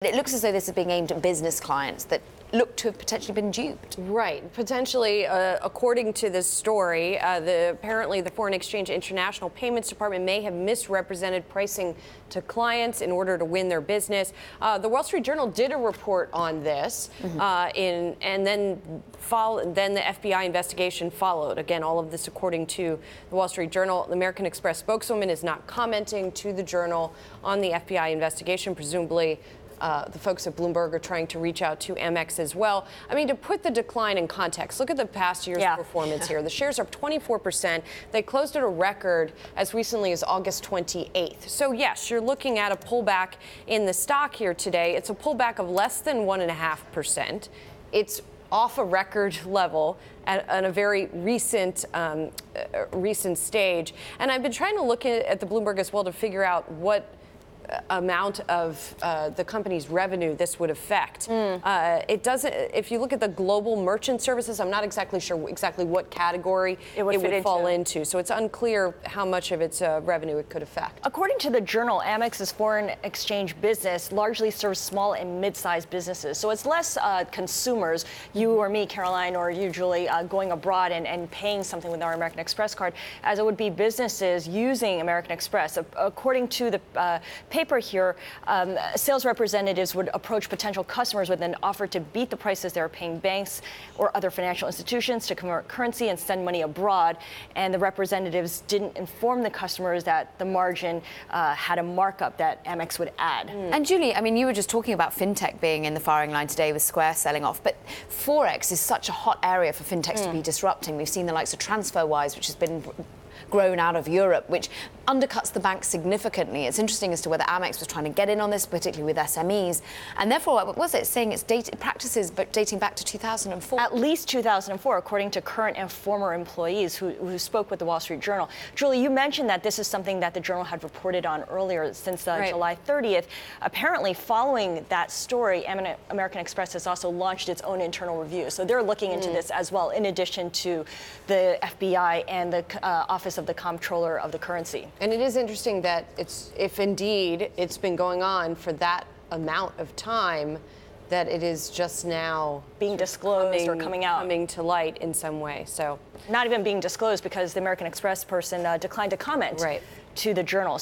It looks as though this is being aimed at business clients that look to have potentially been duped. Right. Potentially, according to this story, apparently the Foreign Exchange International Payments Department may have misrepresented pricing to clients in order to win their business. The Wall Street Journal did a report on this, and then the FBI investigation followed. Again, all of this according to the Wall Street Journal. The American Express spokeswoman is not commenting to the Journal on the FBI investigation. Presumably, the folks at Bloomberg are trying to reach out to Amex as well. I mean, to put the decline in context, look at the past year's performance here. The shares are up 24%. They closed at a record as recently as August 28th. So, yes, you're looking at a pullback in the stock here today. It's a pullback of less than 1.5%. It's off a record level at a very recent stage. And I've been trying to look at the Bloomberg as well to figure out what amount of the company's revenue this would affect. It doesn't. If you look at the global merchant services, I'm not exactly sure what category it would fall into. So it's unclear how much of its revenue it could affect. According to the Journal, Amex's foreign exchange business largely serves small and mid-sized businesses. So it's less consumers, you or me, Caroline, or you, Julie, going abroad and paying something with our American Express card, as it would be businesses using American Express. According to the paper here, sales representatives would approach potential customers with an offer to beat the prices they're paying banks or other financial institutions to convert currency and send money abroad. And the representatives didn't inform the customers that the margin had a markup that Amex would add. And Julie, I mean, you were just talking about fintech being in the firing line today with Square selling off, but Forex is such a hot area for fintechs to be disrupting. We've seen the likes of TransferWise, which has been grown out of Europe, which undercuts the bank significantly. It's interesting as to whether Amex was trying to get in on this, particularly with SMEs. And therefore, what was it saying? It's practices but dating back to 2004. At least 2004, according to current and former employees who spoke with the Wall Street Journal. Julie, you mentioned that this is something that the Journal had reported on earlier since July 30th. Apparently, following that story, American Express has also launched its own internal review. So they're looking into this as well, in addition to the FBI and the Office of the Comptroller of the Currency. And it is interesting that if indeed it's been going on for that amount of time, that it is just now being disclosed or coming to light in some way. So not even being disclosed because the American Express person declined to comment to the Journal.